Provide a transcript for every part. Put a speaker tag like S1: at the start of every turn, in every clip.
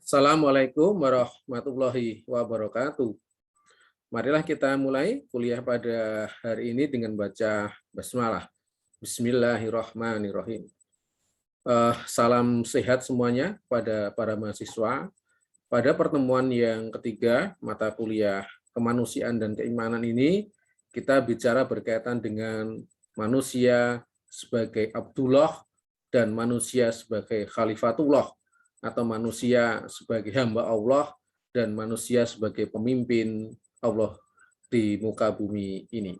S1: Assalamualaikum warahmatullahi wabarakatuh. Marilah kita mulai kuliah pada hari ini dengan baca basmalah. Bismillahirrahmanirrahim. Salam sehat semuanya pada para mahasiswa. Pada pertemuan yang ketiga, mata kuliah kemanusiaan dan keimanan ini, kita bicara berkaitan dengan manusia sebagai Abdullah dan manusia sebagai Khalifatullah, atau manusia sebagai hamba Allah dan manusia sebagai pemimpin Allah di muka bumi ini.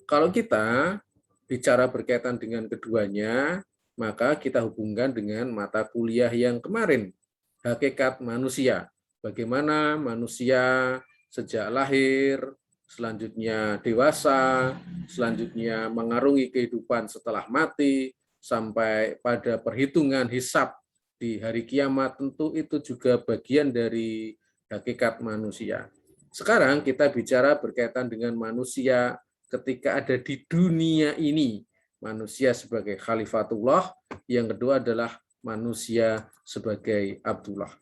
S1: Kalau kita bicara berkaitan dengan keduanya, maka kita hubungkan dengan mata kuliah yang kemarin, hakikat manusia. Bagaimana manusia sejak lahir, selanjutnya dewasa, selanjutnya mengarungi kehidupan setelah mati, sampai pada perhitungan hisab di hari kiamat, tentu itu juga bagian dari hakikat manusia. Sekarang kita bicara berkaitan dengan manusia ketika ada di dunia ini. Manusia sebagai Khalifatullah, yang kedua adalah manusia sebagai Abdullah.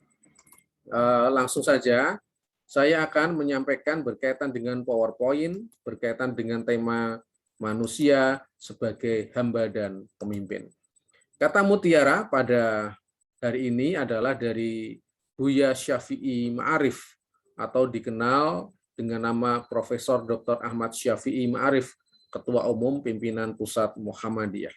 S1: Langsung saja, saya akan menyampaikan berkaitan dengan PowerPoint, berkaitan dengan tema manusia sebagai hamba dan pemimpin. Kata mutiara pada hari ini adalah dari Buya Syafi'i Ma'arif, atau dikenal dengan nama Profesor Dr. Ahmad Syafi'i Ma'arif, Ketua Umum Pimpinan Pusat Muhammadiyah.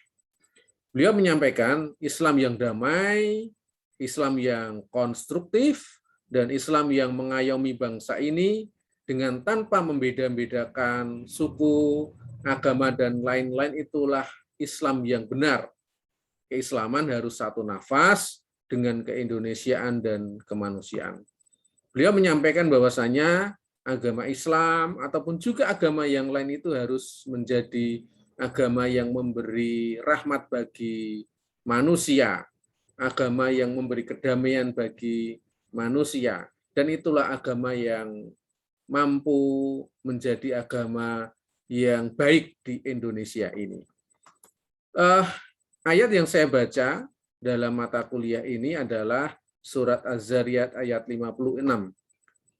S1: Beliau menyampaikan Islam yang damai, Islam yang konstruktif, dan Islam yang mengayomi bangsa ini dengan tanpa membeda-bedakan suku, agama, dan lain-lain, itulah Islam yang benar. Keislaman harus satu nafas dengan keindonesiaan dan kemanusiaan. Beliau menyampaikan bahwasanya agama Islam ataupun juga agama yang lain itu harus menjadi agama yang memberi rahmat bagi manusia, agama yang memberi kedamaian bagi manusia, dan itulah agama yang mampu menjadi agama yang baik di Indonesia ini. Ayat yang saya baca dalam mata kuliah ini adalah surat Az-Zariyat ayat 56.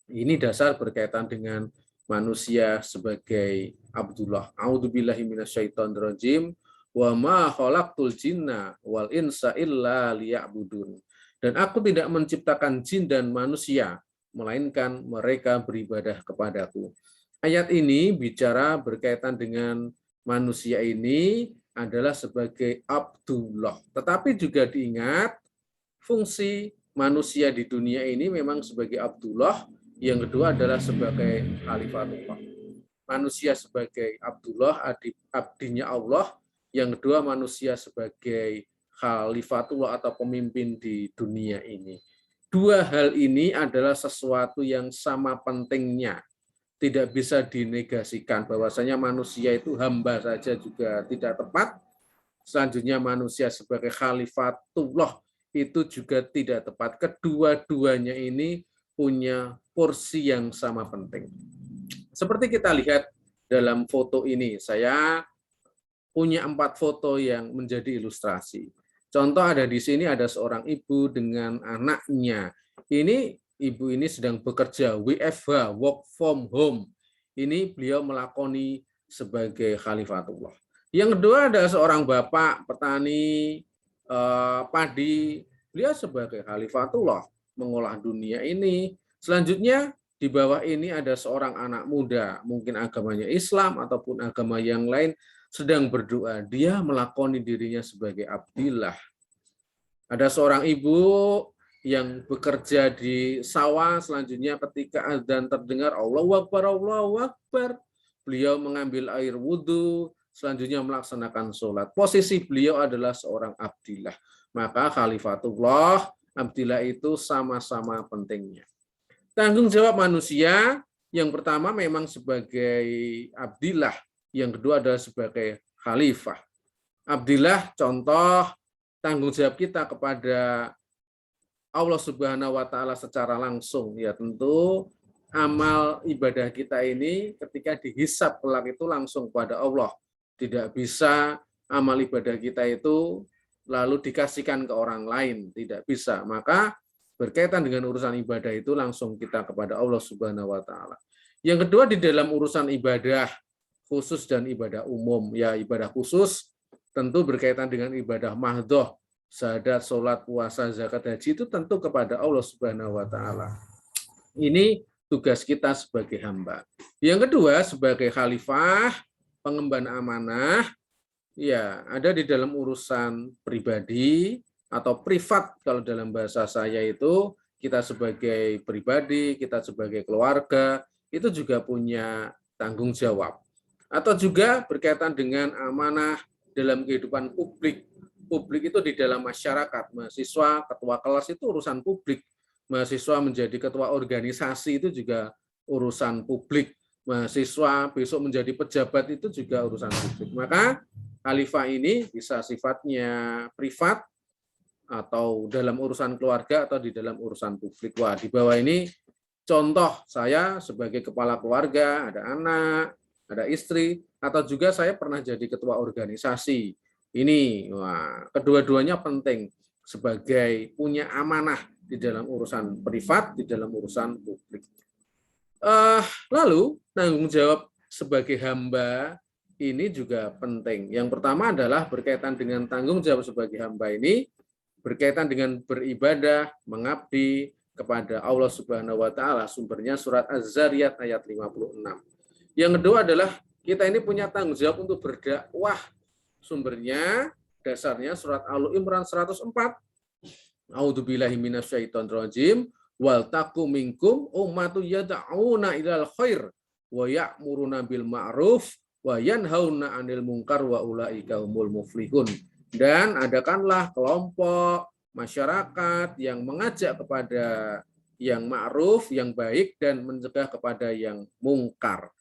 S1: Ini dasar berkaitan dengan manusia sebagai Abdullah. A'udzubillahi minasyaitonirrajim. Wa ma khalaqtul jinna wal insa illa liya'budun. Dan aku tidak menciptakan jin dan manusia, melainkan mereka beribadah kepadaku. Ayat ini bicara berkaitan dengan manusia ini adalah sebagai Abdullah. Tetapi juga diingat, fungsi manusia di dunia ini memang sebagai Abdullah, yang kedua adalah sebagai Khalifatullah. Manusia sebagai Abdullah, abdinya Allah, yang kedua manusia sebagai Khalifatullah atau pemimpin di dunia ini. Dua hal ini adalah sesuatu yang sama pentingnya. Tidak bisa dinegasikan bahwasanya manusia itu hamba saja juga tidak tepat. Selanjutnya manusia sebagai Khalifatullah itu juga tidak tepat. Kedua-duanya ini punya porsi yang sama penting. Seperti kita lihat dalam foto ini, saya punya 4 foto yang menjadi ilustrasi. Contoh ada di sini, ada seorang ibu dengan anaknya. Ini ibu ini sedang bekerja WFH, work from home. Ini beliau melakoni sebagai Khalifatullah. Yang kedua ada seorang bapak petani padi, beliau sebagai Khalifatullah mengolah dunia ini. Selanjutnya di bawah ini ada seorang anak muda, mungkin agamanya Islam ataupun agama yang lain, sedang berdoa. Dia melakoni dirinya sebagai Abdillah. Ada seorang ibu yang bekerja di sawah, selanjutnya ketika azan terdengar Allahu Akbar, Allahu Akbar, beliau mengambil air wudhu, selanjutnya melaksanakan sholat. Posisi beliau adalah seorang Abdillah. Maka Khalifatullah, Abdillah itu sama-sama pentingnya. Tanggung jawab manusia, yang pertama memang sebagai Abdillah, yang kedua adalah sebagai Khalifah. Abdillah, contoh tanggung jawab kita kepada Allah Subhanahu wa Ta'ala secara langsung, ya tentu amal ibadah kita ini ketika dihisab kelak itu langsung kepada Allah. Tidak bisa amal ibadah kita itu lalu dikasihkan ke orang lain, tidak bisa. Maka berkaitan dengan urusan ibadah itu langsung kita kepada Allah Subhanahu wa taala. Yang kedua, di dalam urusan ibadah khusus dan ibadah umum, ya ibadah khusus tentu berkaitan dengan ibadah mahdhah, syahadat, sholat, puasa, zakat, haji itu tentu kepada Allah Subhanahu wa taala. Ini tugas kita sebagai hamba. Yang kedua, sebagai khalifah, pengemban amanah, ya ada di dalam urusan pribadi atau privat. Kalau dalam bahasa saya itu, kita sebagai pribadi, kita sebagai keluarga, itu juga punya tanggung jawab. Atau juga berkaitan dengan amanah dalam kehidupan publik. Publik itu di dalam masyarakat, mahasiswa, ketua kelas itu urusan publik. Mahasiswa menjadi ketua organisasi itu juga urusan publik. Mahasiswa besok menjadi pejabat itu juga urusan publik. Maka khalifah ini bisa sifatnya privat atau dalam urusan keluarga atau di dalam urusan publik. Wah, di bawah ini contoh saya sebagai kepala keluarga, ada anak, ada istri, atau juga saya pernah jadi ketua organisasi. Ini, wah, kedua-duanya penting sebagai punya amanah di dalam urusan privat, di dalam urusan publik. Lalu tanggung jawab sebagai hamba ini juga penting. Yang pertama adalah berkaitan dengan tanggung jawab sebagai hamba ini berkaitan dengan beribadah, mengabdi kepada Allah Subhanahu wa taala. Sumbernya surat Az-Zariyat ayat 56. Yang kedua adalah kita ini punya tanggung jawab untuk berdakwah. Sumbernya dasarnya surat Al-Imran 104. A'udzubillahi minasyaitonirrajim. Wal takum minkum ummatu yad'una ilal khair wa ya'muruna bil ma'ruf wa yanhauna 'anil munkar wa ulaika humul muflihun. Dan adakanlah kelompok masyarakat yang mengajak kepada yang ma'ruf, yang baik, dan mencegah kepada yang mungkar.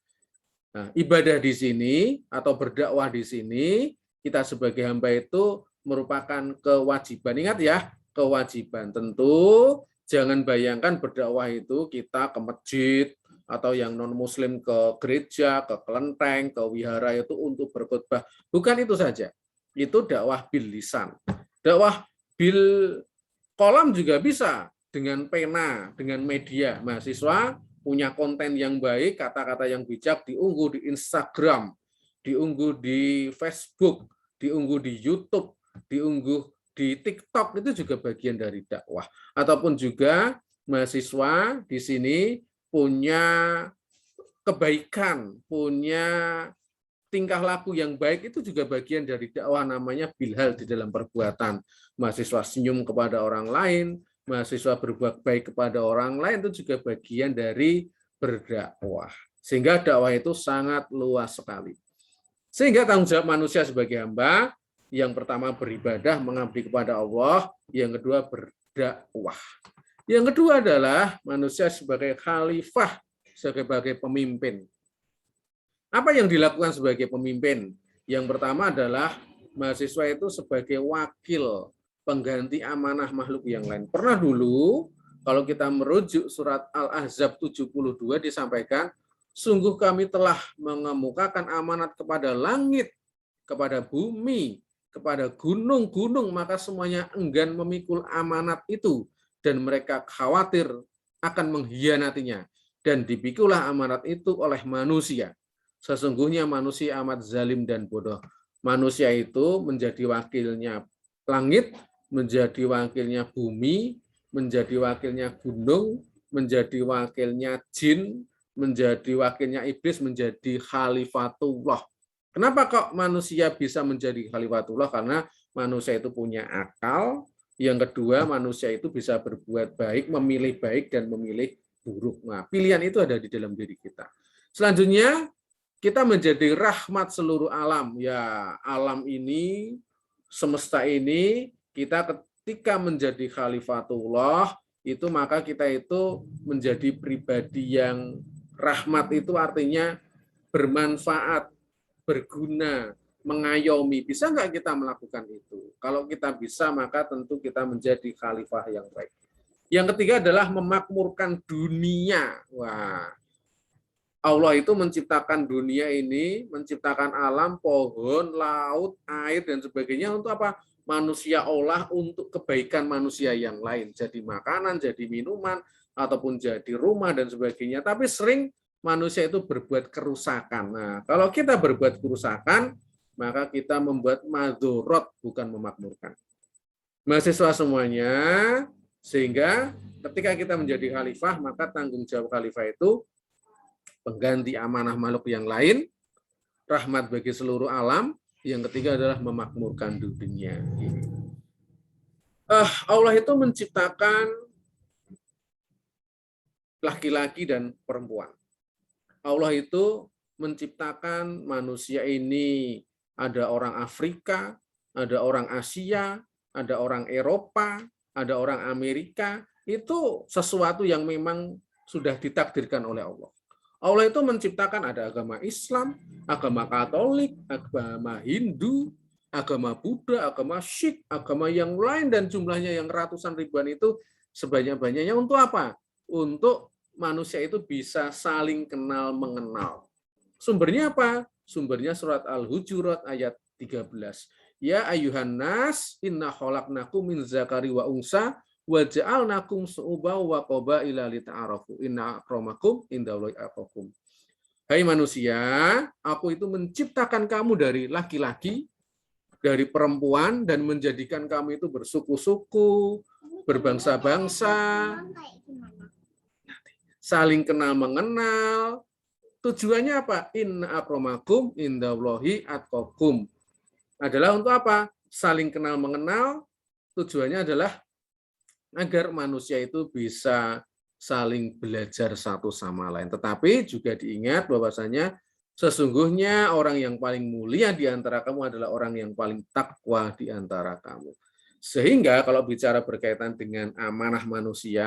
S1: Nah, ibadah di sini atau berdakwah di sini, kita sebagai hamba itu merupakan kewajiban. Ingat ya, kewajiban. Tentu jangan bayangkan berdakwah itu kita ke masjid atau yang non-muslim ke gereja, ke kelenteng, ke wihara itu untuk berkhutbah. Bukan itu saja. Itu dakwah bil lisan. Dakwah bil kolam juga bisa dengan pena, dengan media. Mahasiswa punya konten yang baik, kata-kata yang bijak diunggah di Instagram, diunggah di Facebook, diunggah di YouTube, diunggah di TikTok, itu juga bagian dari dakwah. Ataupun juga mahasiswa di sini punya kebaikan, punya tingkah laku yang baik, itu juga bagian dari dakwah, namanya bilhal di dalam perbuatan. Mahasiswa senyum kepada orang lain, mahasiswa berbuat baik kepada orang lain, itu juga bagian dari berdakwah. Sehingga dakwah itu sangat luas sekali. Sehingga tanggung jawab manusia sebagai hamba, yang pertama beribadah, mengabdi kepada Allah, yang kedua berdakwah. Yang kedua adalah manusia sebagai khalifah, sebagai pemimpin. Apa yang dilakukan sebagai pemimpin? Yang pertama adalah mahasiswa itu sebagai wakil pengganti amanah makhluk yang lain. Pernah dulu kalau kita merujuk surat Al-Ahzab 72 disampaikan, sungguh kami telah mengemukakan amanat kepada langit, kepada bumi, kepada gunung-gunung, maka semuanya enggan memikul amanat itu dan mereka khawatir akan mengkhianatinya, dan dipikulah amanat itu oleh manusia. Sesungguhnya manusia amat zalim dan bodoh. Manusia itu menjadi wakilnya langit, menjadi wakilnya bumi, menjadi wakilnya gunung, menjadi wakilnya jin, menjadi wakilnya iblis, menjadi khalifatullah. Kenapa kok manusia bisa menjadi khalifatullah? Karena manusia itu punya akal. Yang kedua, manusia itu bisa berbuat baik, memilih baik dan memilih buruk. Nah, pilihan itu ada di dalam diri kita. Selanjutnya, kita menjadi rahmat seluruh alam. Ya, alam ini, semesta ini, kita ketika menjadi khalifatullah, itu maka kita itu menjadi pribadi yang rahmat, itu artinya bermanfaat, berguna, mengayomi. Bisa nggak kita melakukan itu? Kalau kita bisa, maka tentu kita menjadi khalifah yang baik. Yang ketiga adalah memakmurkan dunia. Wah, Allah itu menciptakan dunia ini, menciptakan alam, pohon, laut, air, dan sebagainya untuk apa? manusia olah untuk kebaikan manusia yang lain. Jadi makanan, jadi minuman, ataupun jadi rumah dan sebagainya. Tapi sering manusia itu berbuat kerusakan. Nah, kalau kita berbuat kerusakan, maka kita membuat madorot, bukan memakmurkan. Mahasiswa semuanya, sehingga ketika kita menjadi khalifah, maka tanggung jawab khalifah itu pengganti amanah makhluk yang lain, rahmat bagi seluruh alam, yang ketiga adalah memakmurkan dunia. Allah itu menciptakan laki-laki dan perempuan. Allah itu menciptakan manusia ini, ada orang Afrika, ada orang Asia, ada orang Eropa, ada orang Amerika. Itu sesuatu yang memang sudah ditakdirkan oleh Allah. Allah itu menciptakan ada agama Islam, agama Katolik, agama Hindu, agama Buddha, agama Sikh, agama yang lain, dan jumlahnya yang ratusan ribuan itu sebanyak-banyaknya untuk apa? Untuk manusia itu bisa saling kenal mengenal. Sumbernya apa? Sumbernya surat Al-Hujurat ayat 13. Ya ayuhan nas, inna khalaqnakum min zakari wa unsa wa ja'alnakum su'uban wa qabaila lita'arafu inna akramakum indallahi atqakum. Hai manusia, aku itu menciptakan kamu dari laki-laki, dari perempuan, dan menjadikan kamu itu bersuku-suku, berbangsa-bangsa, saling kenal mengenal. Tujuannya apa? Inna akramakum indallahi atqakum. Adalah untuk apa? Saling kenal mengenal. Tujuannya adalah agar manusia itu bisa saling belajar satu sama lain. Tetapi juga diingat bahwasanya sesungguhnya orang yang paling mulia di antara kamu adalah orang yang paling takwa di antara kamu. Sehingga kalau bicara berkaitan dengan amanah manusia,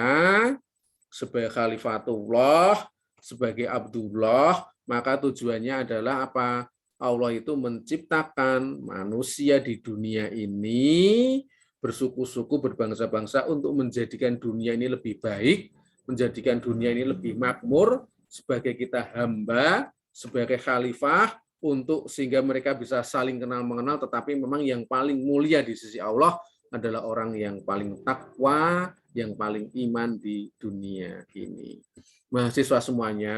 S1: sebagai khalifatullah, sebagai Abdullah, maka tujuannya adalah apa? Allah itu menciptakan manusia di dunia ini bersuku-suku, berbangsa-bangsa untuk menjadikan dunia ini lebih baik, menjadikan dunia ini lebih makmur, sebagai kita hamba, sebagai khalifah, untuk sehingga mereka bisa saling kenal mengenal, tetapi memang yang paling mulia di sisi Allah adalah orang yang paling takwa, yang paling iman di dunia ini. Mahasiswa semuanya,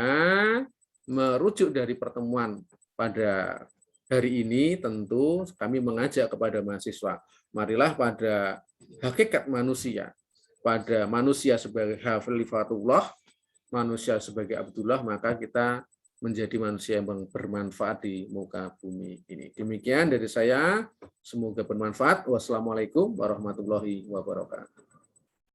S1: merujuk dari pertemuan pada hari ini, tentu kami mengajak kepada mahasiswa, marilah pada hakikat manusia, pada manusia sebagai khalifatullah, manusia sebagai Abdullah, maka kita menjadi manusia yang bermanfaat di muka bumi ini. Demikian dari saya, semoga bermanfaat. Wassalamualaikum warahmatullahi wabarakatuh.